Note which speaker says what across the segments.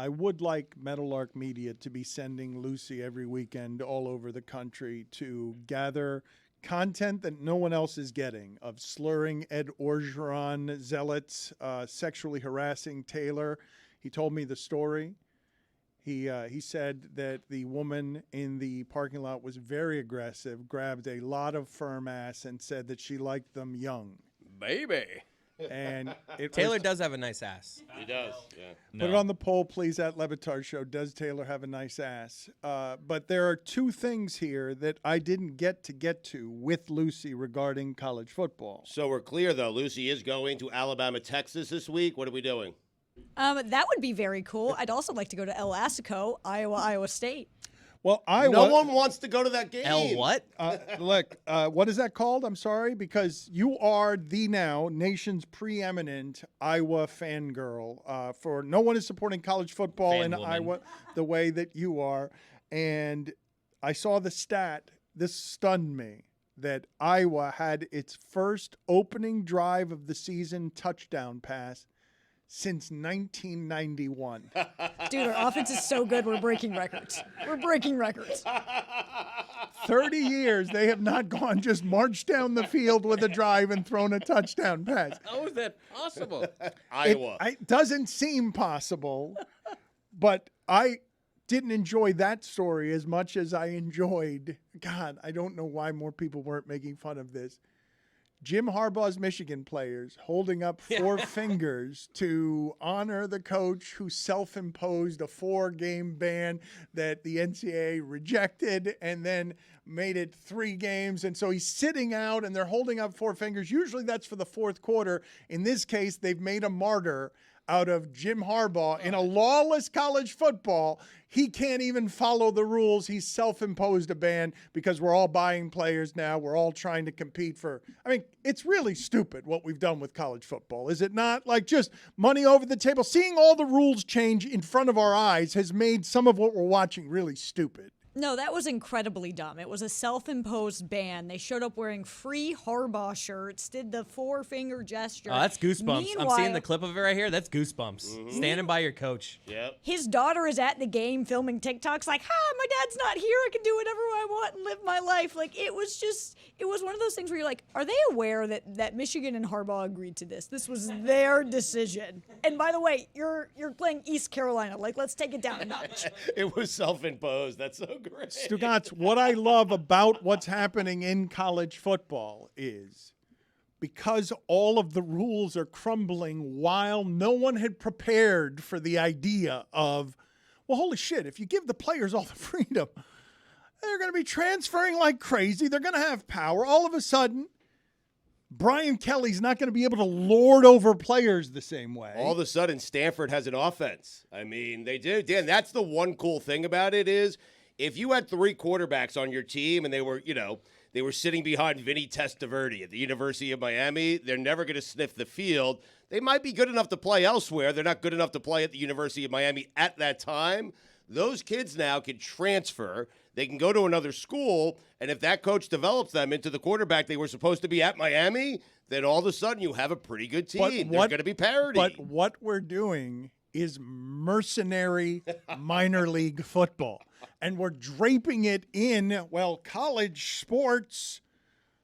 Speaker 1: I would like Meadowlark Media to be sending Lucy every weekend all over the country to gather content that no one else is getting of slurring Ed Orgeron zealots, sexually harassing Taylor. He told me the story. He said that the woman in the parking lot was very aggressive, grabbed a lot of firm ass, and said that she liked them young.
Speaker 2: Baby.
Speaker 1: And
Speaker 3: Taylor does have a nice ass.
Speaker 2: He does, yeah.
Speaker 1: Put it on the poll, please, at Le Batard Show. Does Taylor have a nice ass? But there are two things here that I didn't get to with Lucy regarding college football.
Speaker 2: So we're clear, though. Lucy is going to Alabama, Texas this week. What are we doing?
Speaker 4: That would be very cool. I'd also like to go to El Assico, Iowa State.
Speaker 1: Well,
Speaker 2: no one wants to go to that game.
Speaker 3: El what?
Speaker 1: Look, what is that called? I'm sorry, because you are the now nation's preeminent Iowa fangirl. For no one is supporting college football in Iowa the way that you are. And I saw the stat. This stunned me that Iowa had its first opening drive of the season touchdown pass since 1991.
Speaker 4: Dude, our offense is so good, we're breaking records.
Speaker 1: 30 years, they have not gone just marched down the field with a drive and thrown a touchdown pass.
Speaker 3: How is that possible?
Speaker 2: Iowa.
Speaker 1: It doesn't seem possible, but I didn't enjoy that story as much as I enjoyed, God, I don't know why more people weren't making fun of this, Jim Harbaugh's Michigan players holding up four fingers to honor the coach who self-imposed a 4-game ban that the NCAA rejected and then made it 3 games. And so he's sitting out and they're holding up 4 fingers. Usually that's for the fourth quarter. In this case, they've made a martyr out of Jim Harbaugh in a lawless college football. He can't even follow the rules. He's self-imposed a ban because we're all buying players now. We're all trying to compete for, I mean, it's really stupid what we've done with college football. Is it not? Like just money over the table. Seeing all the rules change in front of our eyes has made some of what we're watching really stupid.
Speaker 4: No, that was incredibly dumb. It was a self-imposed ban. They showed up wearing free Harbaugh shirts, did the 4-finger gesture.
Speaker 3: Oh, that's goosebumps.
Speaker 4: Meanwhile,
Speaker 3: I'm seeing the clip of it right here. That's goosebumps. Standing by your coach.
Speaker 2: Yep.
Speaker 4: his daughter is at the game filming TikToks like, my dad's not here. I can do whatever I want and live my life. Like, it was one of those things where you're like, are they aware that Michigan and Harbaugh agreed to this? This was their decision. And by the way, you're playing East Carolina. Like, let's take it down a notch.
Speaker 2: It was self-imposed. That's so great.
Speaker 1: Stugotz, what I love about what's happening in college football is because all of the rules are crumbling while no one had prepared for the idea of, well, holy shit, if you give the players all the freedom, they're going to be transferring like crazy. They're going to have power. All of a sudden, Brian Kelly's not going to be able to lord over players the same way.
Speaker 2: All of a sudden, Stanford has an offense. I mean, they do. Dan, that's the one cool thing about it is if you had 3 quarterbacks on your team and they were sitting behind Vinny Testaverde at the University of Miami, they're never going to sniff the field. They might be good enough to play elsewhere. They're not good enough to play at the University of Miami at that time. Those kids now can transfer. They can go to another school, and if that coach develops them into the quarterback they were supposed to be at Miami, then all of a sudden you have a pretty good team. There's going to be parity.
Speaker 1: But what we're doing is mercenary minor league football. And we're draping it in, well, college sports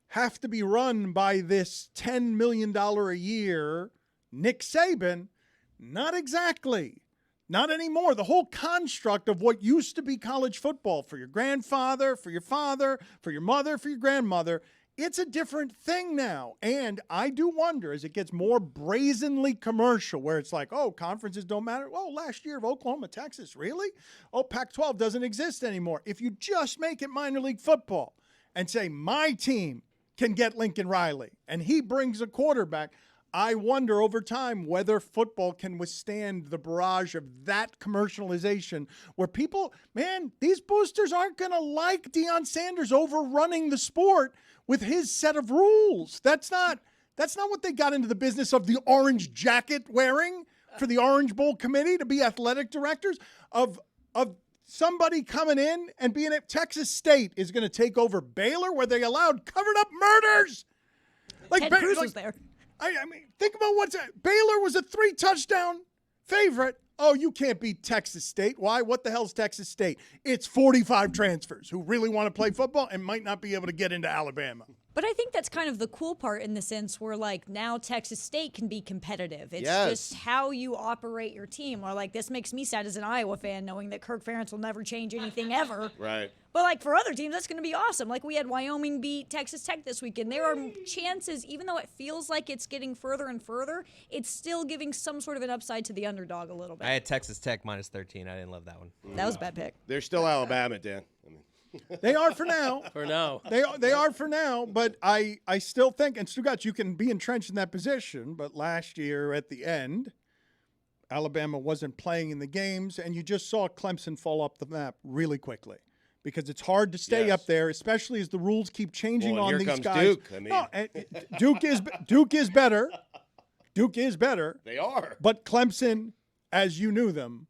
Speaker 1: have to be run by this $10 million a year Nick Saban. Not exactly. Not anymore. The whole construct of what used to be college football for your grandfather, for your father, for your mother, for your grandmother, it's a different thing now. And I do wonder, as it gets more brazenly commercial, where it's like, oh, conferences don't matter. Oh, last year of Oklahoma, Texas, really? Oh, Pac-12 doesn't exist anymore. If you just make it minor league football and say, my team can get Lincoln Riley, and he brings a quarterback, I wonder over time whether football can withstand the barrage of that commercialization where people, man, these boosters aren't going to like Deion Sanders overrunning the sport with his set of rules. That's not what they got into the business of the orange jacket wearing for the Orange Bowl committee to be athletic directors of somebody coming in and being at Texas State is going to take over Baylor where they allowed covered up murders.
Speaker 4: Ted Cruz was there.
Speaker 1: I mean, think about Baylor was a 3-touchdown favorite. Oh, you can't beat Texas State. Why? What the hell's Texas State? It's 45 transfers who really want to play football and might not be able to get into Alabama.
Speaker 4: But I think that's kind of the cool part in the sense where, like, now Texas State can be competitive. It's
Speaker 2: Yes.
Speaker 4: just how you operate your team. Or, like, this makes me sad as an Iowa fan knowing that Kirk Ferentz will never change anything ever.
Speaker 2: Right.
Speaker 4: But, like, for other teams, that's going to be awesome. Like, we had Wyoming beat Texas Tech this weekend. There are chances, even though it feels like it's getting further and further, it's still giving some sort of an upside to the underdog a little bit.
Speaker 3: I had Texas Tech minus 13. I didn't love that one.
Speaker 4: That was a bad pick.
Speaker 2: They're still Alabama, Dan. I mean,
Speaker 1: They are for now.
Speaker 5: For now.
Speaker 1: They are for now, but I still think, and Stugotz, you can be entrenched in that position, but last year at the end, Alabama wasn't playing in the games, and you just saw Clemson fall off the map really quickly because it's hard to stay
Speaker 2: Yes.
Speaker 1: up there, especially as the rules keep changing
Speaker 2: Well,
Speaker 1: on
Speaker 2: and
Speaker 1: these
Speaker 2: here comes
Speaker 1: guys.
Speaker 2: Duke. I mean-
Speaker 1: No, and Duke is better. Duke is better,
Speaker 2: they are.
Speaker 1: but Clemson, as you knew them,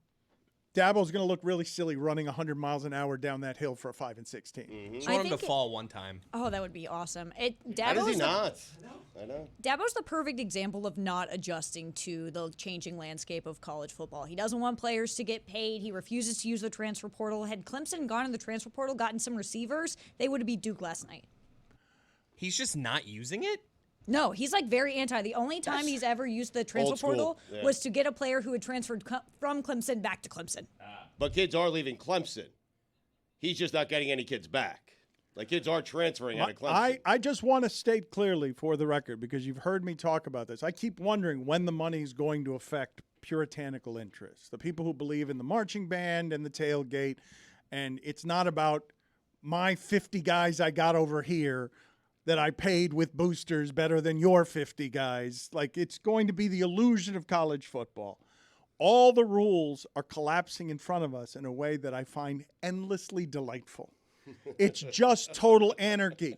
Speaker 1: Dabo's going to look really silly running 100 miles an hour down that hill for a 5-6 team.
Speaker 3: Just
Speaker 4: I
Speaker 3: want him to
Speaker 4: think
Speaker 3: fall one time.
Speaker 4: Oh, that would be awesome.
Speaker 2: How does he not? I know.
Speaker 4: Dabo's the perfect example of not adjusting to the changing landscape of college football. He doesn't want players to get paid. He refuses to use the transfer portal. Had Clemson gone in the transfer portal, gotten some receivers, they would have beat Duke last night.
Speaker 3: He's just not using it?
Speaker 4: No, he's like very anti. The only time he's ever used the transfer
Speaker 2: Old school,
Speaker 4: portal
Speaker 2: yeah.
Speaker 4: was to get a player who had transferred from Clemson back to Clemson.
Speaker 2: But kids are leaving Clemson. He's just not getting any kids back. Like, kids are transferring out of Clemson.
Speaker 1: I just want to state clearly for the record, because you've heard me talk about this. I keep wondering when the money's going to affect puritanical interests, the people who believe in the marching band and the tailgate. And it's not about my 50 guys I got over here that I paid with boosters better than your 50 guys. Like, it's going to be the illusion of college football. All the rules are collapsing in front of us in a way that I find endlessly delightful. It's just total anarchy.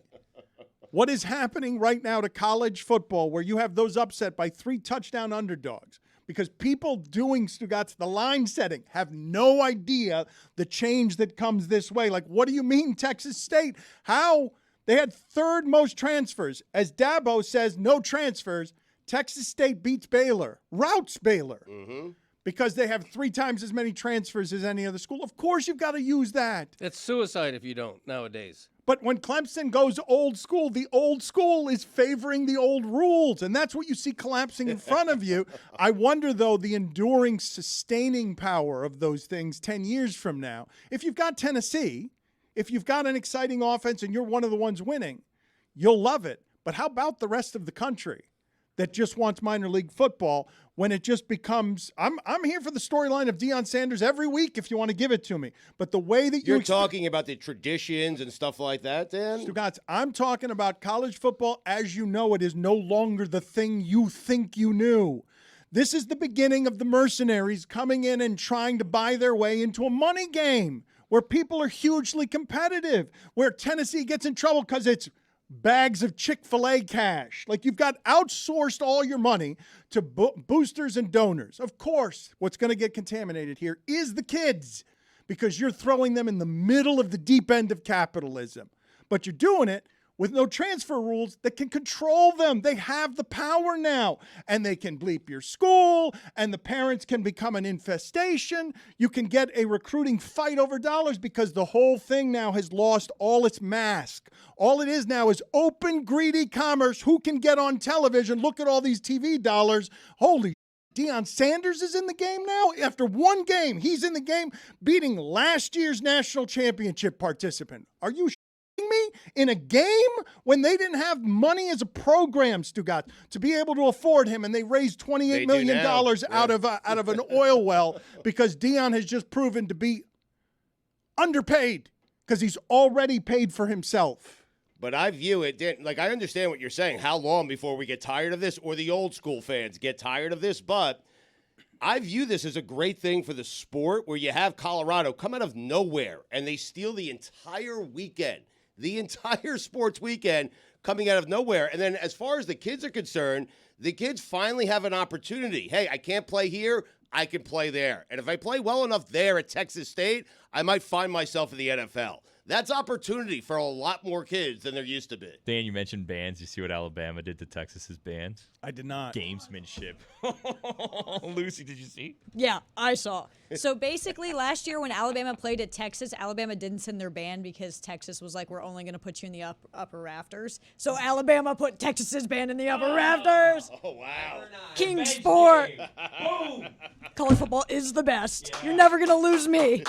Speaker 1: What is happening right now to college football, where you have those upset by 3 touchdown underdogs? Because people doing, Stugotz, the line setting, have no idea the change that comes this way. Like, what do you mean, Texas State? How? They had 3rd most transfers. As Dabo says, no transfers. Texas State beats Baylor, routes Baylor. Because they have 3 times as many transfers as any other school. Of course you've got to use that.
Speaker 5: It's suicide if you don't nowadays.
Speaker 1: But when Clemson goes old school, the old school is favoring the old rules. And that's what you see collapsing in front of you. I wonder, though, the enduring, sustaining power of those things 10 years from now. If you've got Tennessee, if you've got an exciting offense and you're one of the ones winning, you'll love it. But how about the rest of the country that just wants minor league football when it just becomes, I'm here for the storyline of Deion Sanders every week if you want to give it to me. But the way that
Speaker 2: You're talking about the traditions and stuff like that, Dan?
Speaker 1: Stugotz, I'm talking about college football as you know it is no longer the thing you think you knew. This is the beginning of the mercenaries coming in and trying to buy their way into a money game where people are hugely competitive, where Tennessee gets in trouble because it's bags of Chick-fil-A cash. Like, you've got outsourced all your money to boosters and donors. Of course, what's going to get contaminated here is the kids, because you're throwing them in the middle of the deep end of capitalism. But you're doing it with no transfer rules that can control them. They have the power now, and they can bleep your school, and the parents can become an infestation. You can get a recruiting fight over dollars because the whole thing now has lost all its mask. All it is now is open, greedy commerce. Who can get on television? Look at all these TV dollars. Holy Deion Sanders is in the game now. After one game, he's in the game, beating last year's national championship participant. Are you me? In a game when they didn't have money as a program, Stugotz, to be able to afford him, and they raised $28 million out of an oil well because Deion has just proven to be underpaid because he's already paid for himself.
Speaker 2: But I view it, Dan, like, I understand what you're saying. How long before we get tired of this, or the old school fans get tired of this? But I view this as a great thing for the sport, where you have Colorado come out of nowhere and they steal the entire weekend. The entire sports weekend coming out of nowhere. And then as far as the kids are concerned, the kids finally have an opportunity. Hey, I can't play here. I can play there. And if I play well enough there at Texas State, I might find myself in the NFL. That's opportunity for a lot more kids than there used to be.
Speaker 6: Dan, you mentioned bands. You see what Alabama did to Texas's bands?
Speaker 1: I did not.
Speaker 6: Gamesmanship. Lucy, did you see?
Speaker 4: Yeah, I saw. So basically, last year when Alabama played at Texas, Alabama didn't send their band because Texas was like, we're only going to put you in the upper rafters. So Alabama put Texas's band in the upper rafters.
Speaker 2: Oh, wow.
Speaker 4: King sport. College football is the best. You're never going to lose me.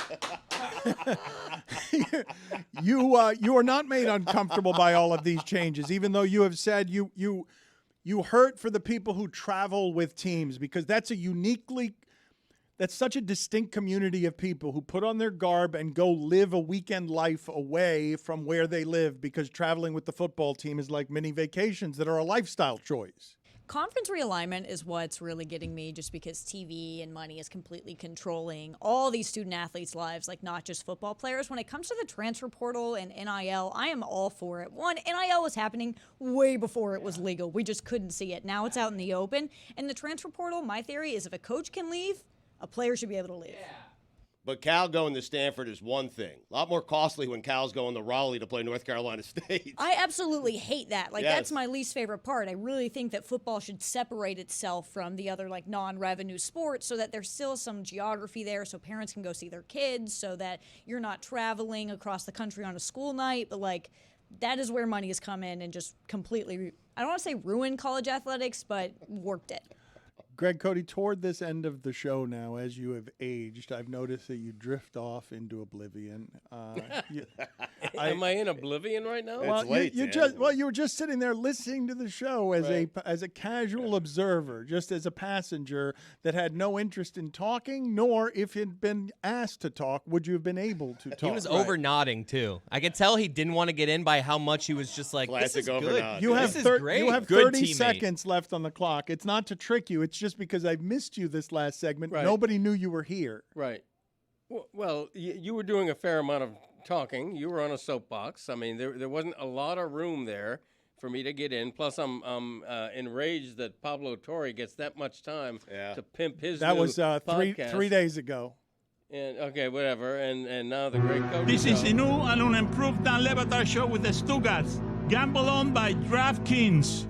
Speaker 1: You are not made uncomfortable by all of these changes, even though you have said you hurt for the people who travel with teams, because that's such a distinct community of people who put on their garb and go live a weekend life away from where they live, because traveling with the football team is like mini vacations that are a lifestyle choice.
Speaker 4: Conference realignment is what's really getting me, just because TV and money is completely controlling all these student athletes' lives, like not just football players. When it comes to the transfer portal and NIL, I am all for it. One, NIL was happening way before it was legal. We just couldn't see it. Now it's out in the open. And the transfer portal, my theory is if a coach can leave, a player should be able to leave. Yeah.
Speaker 2: But Cal going to Stanford is one thing. A lot more costly when Cal's going to Raleigh to play North Carolina State.
Speaker 4: I absolutely hate that. Like,
Speaker 2: Yes.
Speaker 4: that's my least favorite part. I really think that football should separate itself from the other, like, non-revenue sports so that there's still some geography there so parents can go see their kids, so that you're not traveling across the country on a school night. But, like, that is where money has come in and just completely, I don't want to say ruined college athletics, but warped it.
Speaker 1: Greg, Cody, toward this end of the show now, as you have aged, I've noticed that you drift off into oblivion.
Speaker 5: Am I in oblivion right now?
Speaker 2: It's late,
Speaker 1: you
Speaker 2: Dan.
Speaker 1: you were just sitting there listening to the show as
Speaker 5: Right.
Speaker 1: as a casual observer, just as a passenger that had no interest in talking, nor if you'd been asked to talk, would you have been able to talk.
Speaker 3: He was over nodding too. I could tell he didn't want to get in by how much he was just like,
Speaker 2: Classic
Speaker 3: this is
Speaker 2: over
Speaker 3: good.
Speaker 2: nod.
Speaker 1: You have
Speaker 3: This is great.
Speaker 1: you have
Speaker 3: Good
Speaker 1: 30
Speaker 3: teammate.
Speaker 1: seconds left on the clock. It's not to trick you. It's just because I've missed you this last segment.
Speaker 5: Right.
Speaker 1: Nobody knew you were here.
Speaker 5: Right. Well, you were doing a fair amount of talking. You were on a soapbox. I mean, there wasn't a lot of room there for me to get in. Plus, I'm enraged that Pablo Torre gets that much time to pimp his
Speaker 1: That
Speaker 5: new
Speaker 1: was
Speaker 5: podcast.
Speaker 1: 3 days ago.
Speaker 5: And okay, whatever. And now the great coach.
Speaker 7: This is the new and unimproved Dan Le Batard Show with the Stugotz. Gamble on by DraftKings.